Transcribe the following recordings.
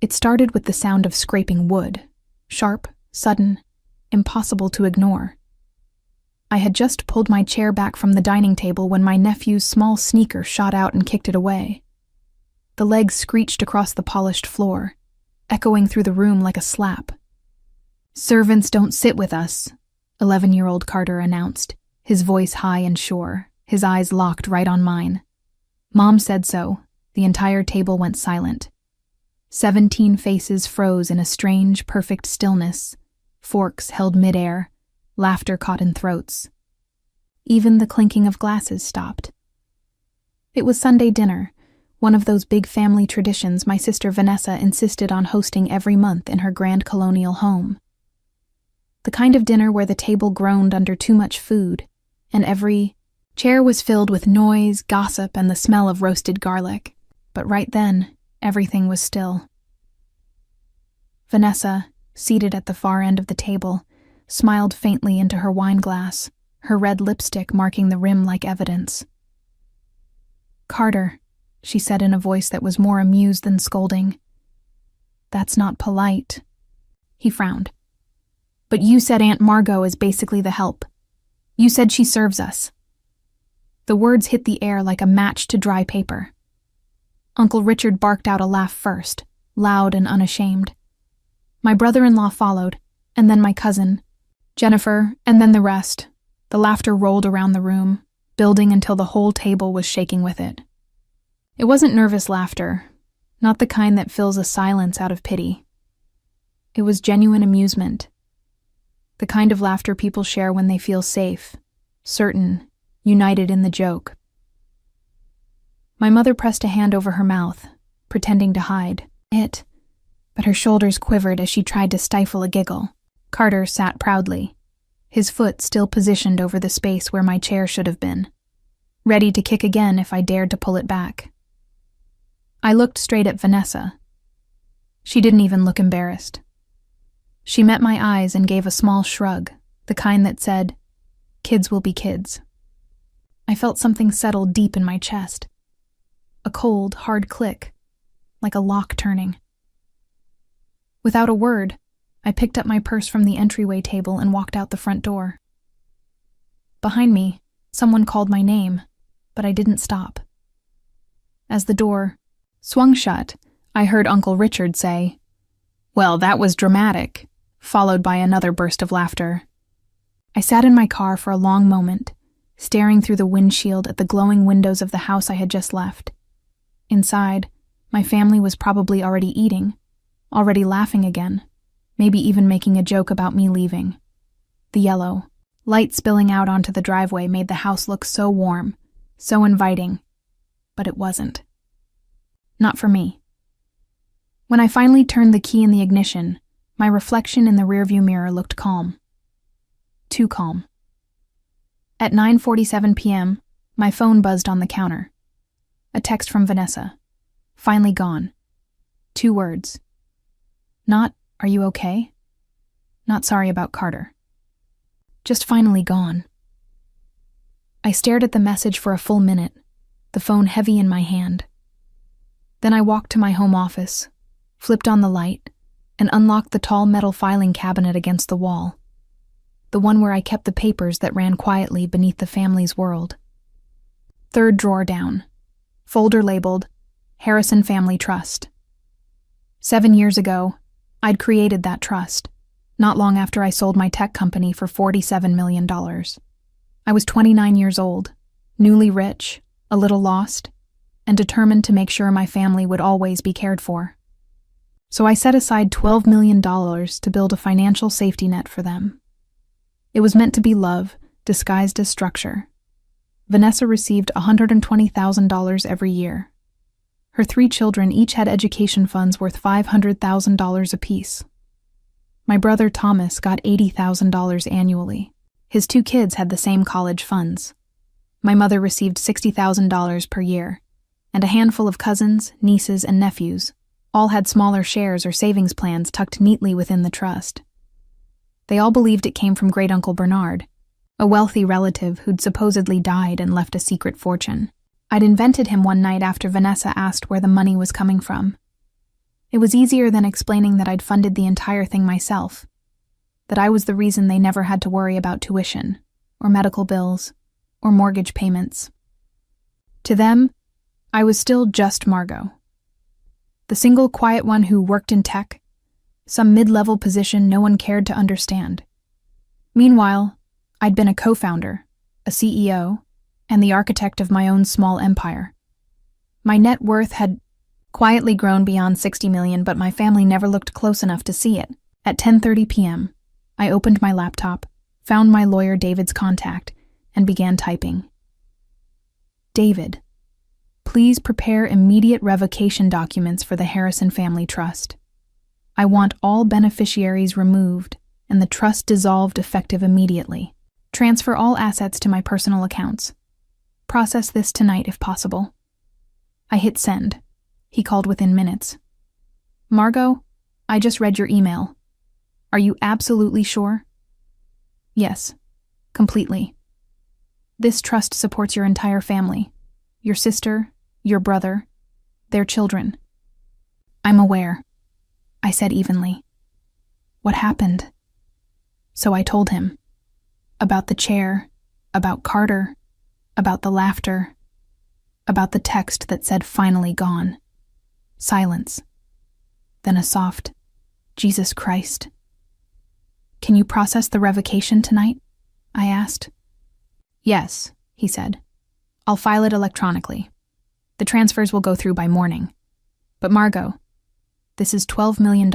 It started with the sound of scraping wood, sharp, sudden, impossible to ignore. I had just pulled my chair back from the dining table when my nephew's small sneaker shot out and kicked it away. The leg screeched across the polished floor, echoing through the room like a slap. "Servants don't sit with us," 11-year-old Carter announced, his voice high and sure, his eyes locked right on mine. Mom said so. The entire table went silent. 17 faces froze in a strange, perfect stillness, forks held midair, laughter caught in throats. Even the clinking of glasses stopped. It was Sunday dinner, one of those big family traditions my sister Vanessa insisted on hosting every month in her grand colonial home. The kind of dinner where the table groaned under too much food, and every chair was filled with noise, gossip, and the smell of roasted garlic. But right then, everything was still. Vanessa, seated at the far end of the table, smiled faintly into her wine glass, her red lipstick marking the rim like evidence. "Carter," she said in a voice that was more amused than scolding. "That's not polite." He frowned. "But you said Aunt Margot is basically the help. You said she serves us." The words hit the air like a match to dry paper. Uncle Richard barked out a laugh first, loud and unashamed. My brother-in-law followed, and then my cousin, Jennifer, and then the rest. The laughter rolled around the room, building until the whole table was shaking with it. It wasn't nervous laughter, not the kind that fills a silence out of pity. It was genuine amusement. The kind of laughter people share when they feel safe, certain, united in the joke. My mother pressed a hand over her mouth, pretending to hide it, but her shoulders quivered as she tried to stifle a giggle. Carter sat proudly, his foot still positioned over the space where my chair should have been, ready to kick again if I dared to pull it back. I looked straight at Vanessa. She didn't even look embarrassed. She met my eyes and gave a small shrug, the kind that said, "Kids will be kids." I felt something settle deep in my chest. A cold, hard click, like a lock turning. Without a word, I picked up my purse from the entryway table and walked out the front door. Behind me, someone called my name, but I didn't stop. As the door swung shut, I heard Uncle Richard say, "Well, that was dramatic," followed by another burst of laughter. I sat in my car for a long moment, staring through the windshield at the glowing windows of the house I had just left. Inside, my family was probably already eating, already laughing again, maybe even making a joke about me leaving. The yellow light spilling out onto the driveway made the house look so warm, so inviting, but it wasn't. Not for me. When I finally turned the key in the ignition, my reflection in the rearview mirror looked calm. Too calm. At 9:47 p.m., my phone buzzed on the counter. A text from Vanessa. Finally gone. 2 words. Not, "Are you okay?" Not sorry about Carter. Just finally gone. I stared at the message for a full minute, the phone heavy in my hand. Then I walked to my home office, flipped on the light, and unlocked the tall metal filing cabinet against the wall. The one where I kept the papers that ran quietly beneath the family's world. 3rd drawer down. Folder labeled, Harrison Family Trust. 7 years ago, I'd created that trust, not long after I sold my tech company for $47 million. I was 29 years old, newly rich, a little lost, and determined to make sure my family would always be cared for. So I set aside $12 million to build a financial safety net for them. It was meant to be love, disguised as structure. Vanessa received $120,000 every year. Her 3 children each had education funds worth $500,000 apiece. My brother Thomas got $80,000 annually. His 2 kids had the same college funds. My mother received $60,000 per year, and a handful of cousins, nieces, and nephews all had smaller shares or savings plans tucked neatly within the trust. They all believed it came from Great Uncle Bernard, a wealthy relative who'd supposedly died and left a secret fortune. I'd invented him one night after Vanessa asked where the money was coming from. It was easier than explaining that I'd funded the entire thing myself, that I was the reason they never had to worry about tuition, or medical bills, or mortgage payments. To them, I was still just Margot. The single quiet one who worked in tech, some mid-level position no one cared to understand. Meanwhile, I'd been a co-founder, a CEO, and the architect of my own small empire. My net worth had quietly grown beyond 60 million, but my family never looked close enough to see it. At 10:30 p.m., I opened my laptop, found my lawyer David's contact, and began typing. David, please prepare immediate revocation documents for the Harrison Family Trust. I want all beneficiaries removed and the trust dissolved effective immediately. Transfer all assets to my personal accounts. Process this tonight if possible. I hit send. He called within minutes. Margot, I just read your email. Are you absolutely sure? Yes, completely. This trust supports your entire family, your sister, your brother, their children. I'm aware, I said evenly. What happened? So I told him. About the chair, about Carter, about the laughter, about the text that said finally gone. Silence. Then a soft, Jesus Christ. Can you process the revocation tonight? I asked. Yes, he said. I'll file it electronically. The transfers will go through by morning. But Margot, this is $12 million.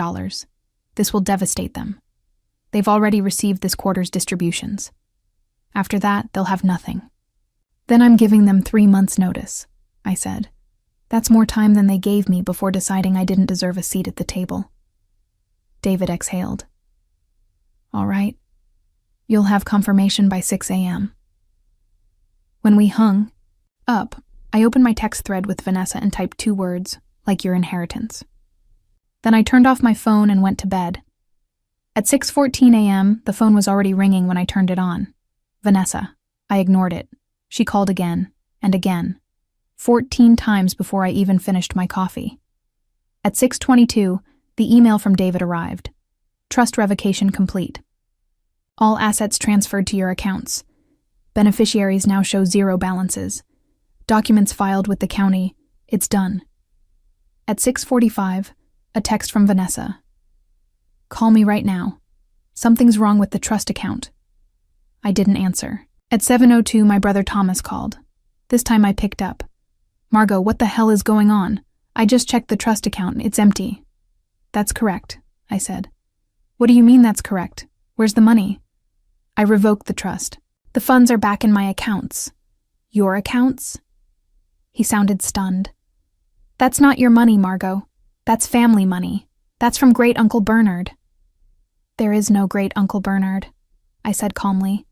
This will devastate them. They've already received this quarter's distributions. After that, they'll have nothing. Then I'm giving them 3 months' notice, I said. That's more time than they gave me before deciding I didn't deserve a seat at the table. David exhaled. All right. You'll have confirmation by 6 a.m. When we hung up, I opened my text thread with Vanessa and typed 2 words, like your inheritance. Then I turned off my phone and went to bed. At 6:14 a.m., the phone was already ringing when I turned it on. Vanessa. I ignored it. She called again, and again. 14 times before I even finished my coffee. At 6:22, the email from David arrived. Trust revocation complete. All assets transferred to your accounts. Beneficiaries now show 0 balances. Documents filed with the county. It's done. At 6:45, a text from Vanessa. Call me right now. Something's wrong with the trust account. I didn't answer. At 7:02, my brother Thomas called. This time I picked up. Margot, what the hell is going on? I just checked the trust account. It's empty. That's correct, I said. What do you mean that's correct? Where's the money? I revoked the trust. The funds are back in my accounts. Your accounts? He sounded stunned. That's not your money, Margot. That's family money. That's from Great Uncle Bernard. There is no Great Uncle Bernard, I said calmly.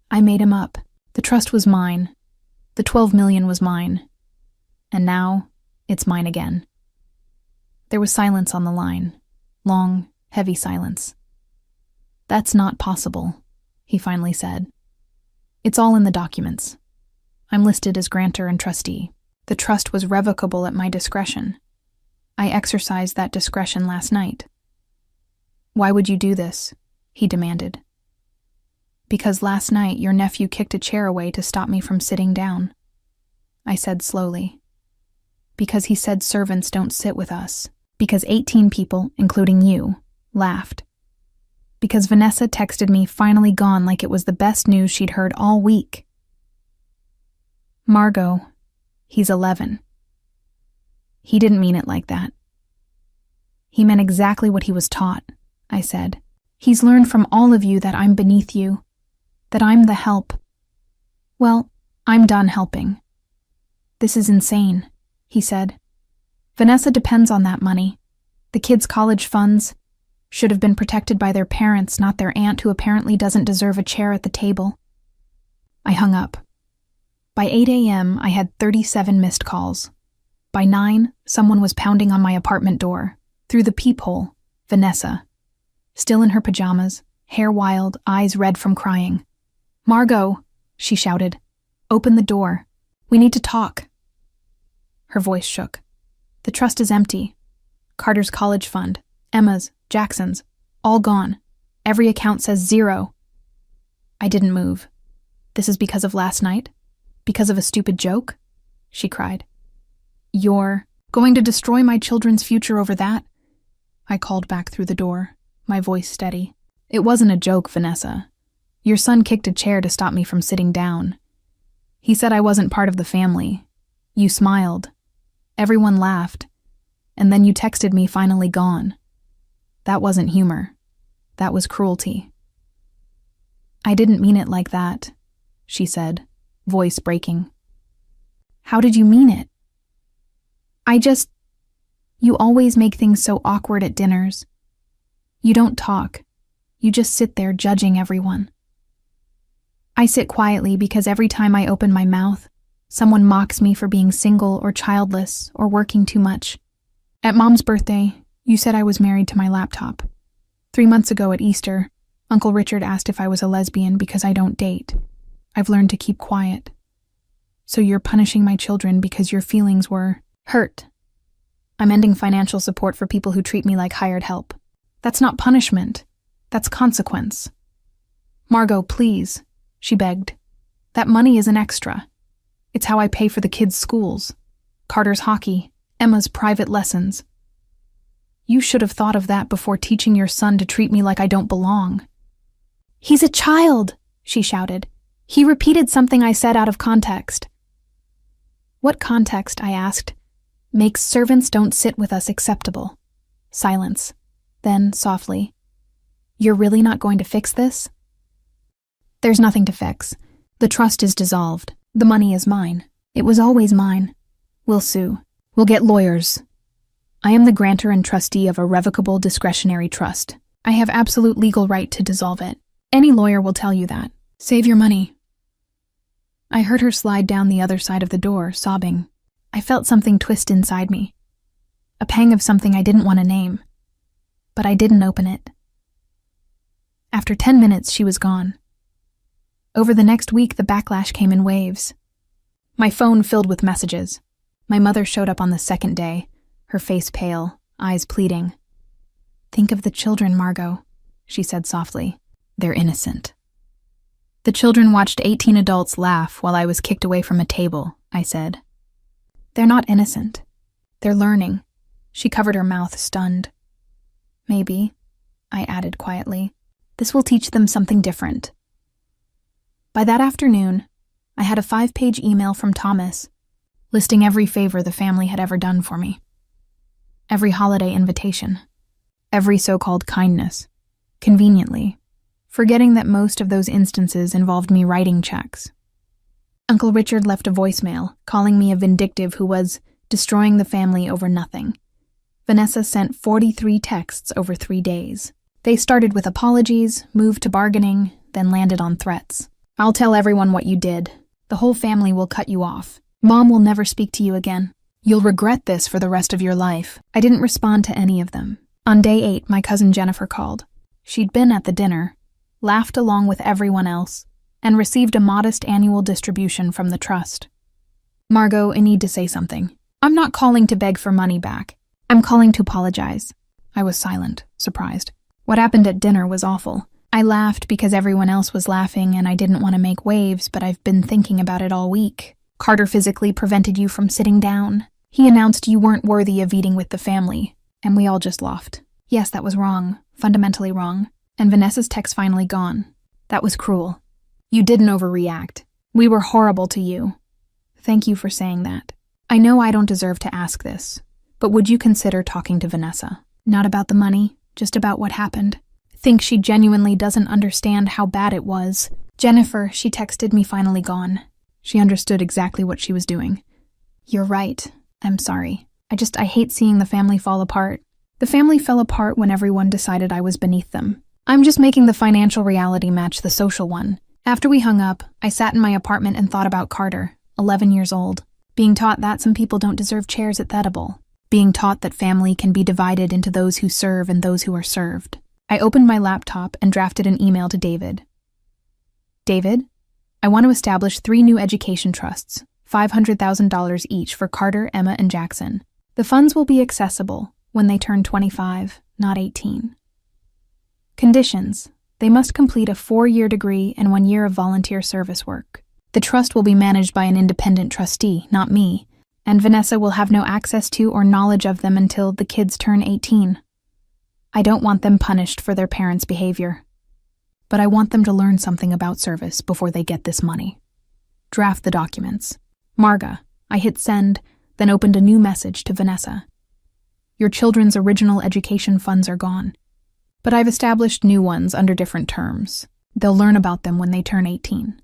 I made him up. The trust was mine. The 12 million was mine. And now, it's mine again. There was silence on the line. Long, heavy silence. That's not possible, he finally said. It's all in the documents. I'm listed as grantor and trustee. The trust was revocable at my discretion. I exercised that discretion last night. Why would you do this? He demanded. Because last night your nephew kicked a chair away to stop me from sitting down. I said slowly. Because he said servants don't sit with us. Because 18 people, including you, laughed. Because Vanessa texted me finally gone like it was the best news she'd heard all week. Margot, he's 11. He didn't mean it like that. He meant exactly what he was taught, I said. He's learned from all of you that I'm beneath you, that I'm the help. Well, I'm done helping. This is insane, he said. Vanessa depends on that money. The kids' college funds should have been protected by their parents, not their aunt who apparently doesn't deserve a chair at the table. I hung up. By 8 a.m., I had 37 missed calls. By 9, someone was pounding on my apartment door. Through the peephole, Vanessa. Still in her pajamas, hair wild, eyes red from crying. Margot, she shouted. Open the door. We need to talk. Her voice shook. The trust is empty. Carter's college fund, Emma's, Jackson's, all gone. Every account says 0. I didn't move. This is because of last night? Because of a stupid joke? She cried. You're going to destroy my children's future over that? I called back through the door, my voice steady. It wasn't a joke, Vanessa. Your son kicked a chair to stop me from sitting down. He said I wasn't part of the family. You smiled. Everyone laughed. And then you texted me finally gone. That wasn't humor. That was cruelty. I didn't mean it like that, she said, voice breaking. How did you mean it? You always make things so awkward at dinners. You don't talk. You just sit there judging everyone. I sit quietly because every time I open my mouth, someone mocks me for being single or childless or working too much. At Mom's birthday, you said I was married to my laptop. 3 months ago at Easter, Uncle Richard asked if I was a lesbian because I don't date. I've learned to keep quiet. So you're punishing my children because your feelings were hurt. I'm ending financial support for people who treat me like hired help. That's not punishment. That's consequence. Margot, please, she begged. That money is an extra. It's how I pay for the kids' schools, Carter's hockey, Emma's private lessons. You should have thought of that before teaching your son to treat me like I don't belong. He's a child, she shouted. He repeated something I said out of context. What context, I asked, makes servants don't sit with us acceptable? Silence. Then, softly, you're really not going to fix this? There's nothing to fix. The trust is dissolved. The money is mine. It was always mine. We'll sue. We'll get lawyers. I am the grantor and trustee of a revocable discretionary trust. I have absolute legal right to dissolve it. Any lawyer will tell you that. Save your money. I heard her slide down the other side of the door, sobbing. I felt something twist inside me. A pang of something I didn't want to name. But I didn't open it. After 10 minutes, she was gone. Over the next week, the backlash came in waves. My phone filled with messages. My mother showed up on the second day, her face pale, eyes pleading. Think of the children, Margot, she said softly. They're innocent. The children watched 18 adults laugh while I was kicked away from a table, I said. They're not innocent. They're learning. She covered her mouth, stunned. Maybe, I added quietly, this will teach them something different. By that afternoon, I had a 5-page email from Thomas, listing every favor the family had ever done for me. Every holiday invitation. Every so-called kindness. Conveniently, forgetting that most of those instances involved me writing checks. Uncle Richard left a voicemail, calling me a vindictive who was destroying the family over nothing. Vanessa sent 43 texts over 3 days. They started with apologies, moved to bargaining, then landed on threats. I'll tell everyone what you did. The whole family will cut you off. Mom will never speak to you again. You'll regret this for the rest of your life. I didn't respond to any of them. On day 8, my cousin Jennifer called. She'd been at the dinner, laughed along with everyone else, and received a modest annual distribution from the trust. Margot, I need to say something. I'm not calling to beg for money back. I'm calling to apologize. I was silent, surprised. What happened at dinner was awful. I laughed because everyone else was laughing and I didn't want to make waves, but I've been thinking about it all week. Carter physically prevented you from sitting down. He announced you weren't worthy of eating with the family, and we all just laughed. Yes, that was wrong, fundamentally wrong. And Vanessa's text finally gone. That was cruel. You didn't overreact. We were horrible to you. Thank you for saying that. I know I don't deserve to ask this, but would you consider talking to Vanessa? Not about the money, just about what happened. Think she genuinely doesn't understand how bad it was. Jennifer, she texted me, finally gone. She understood exactly what she was doing. You're right. I'm sorry. I hate seeing the family fall apart. The family fell apart when everyone decided I was beneath them. I'm just making the financial reality match the social one. After we hung up, I sat in my apartment and thought about Carter, 11 years old, being taught that some people don't deserve chairs at Edible, being taught that family can be divided into those who serve and those who are served. I opened my laptop and drafted an email to David. David, I want to establish 3 new education trusts, $500,000 each for Carter, Emma, and Jackson. The funds will be accessible, when they turn 25, not 18. Conditions: they must complete a 4-year degree and 1 year of volunteer service work. The trust will be managed by an independent trustee, not me, and Vanessa will have no access to or knowledge of them until the kids turn 18. I don't want them punished for their parents' behavior, but I want them to learn something about service before they get this money. Draft the documents. Marga. I hit send, then opened a new message to Vanessa. Your children's original education funds are gone, but I've established new ones under different terms. They'll learn about them when they turn 18.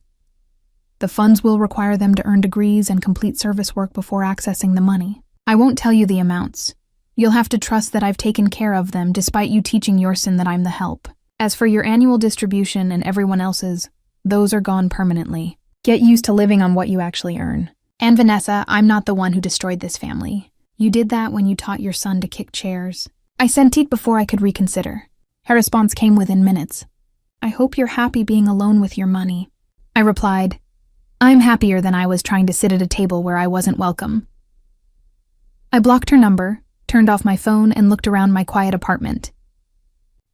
The funds will require them to earn degrees and complete service work before accessing the money. I won't tell you the amounts. You'll have to trust that I've taken care of them despite you teaching your son that I'm the help. As for your annual distribution and everyone else's, those are gone permanently. Get used to living on what you actually earn. And Vanessa, I'm not the one who destroyed this family. You did that when you taught your son to kick chairs. I sent it before I could reconsider. Her response came within minutes. I hope you're happy being alone with your money. I replied, I'm happier than I was trying to sit at a table where I wasn't welcome. I blocked her number, turned off my phone, and looked around my quiet apartment.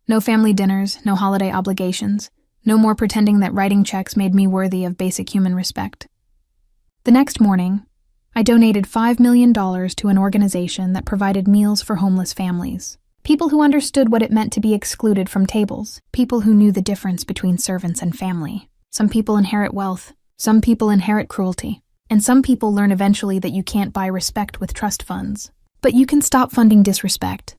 No family dinners, no holiday obligations, no more pretending that writing checks made me worthy of basic human respect. The next morning, I donated $5 million to an organization that provided meals for homeless families. People who understood what it meant to be excluded from tables. People who knew the difference between servants and family. Some people inherit wealth. Some people inherit cruelty. And some people learn eventually that you can't buy respect with trust funds. But you can stop funding disrespect.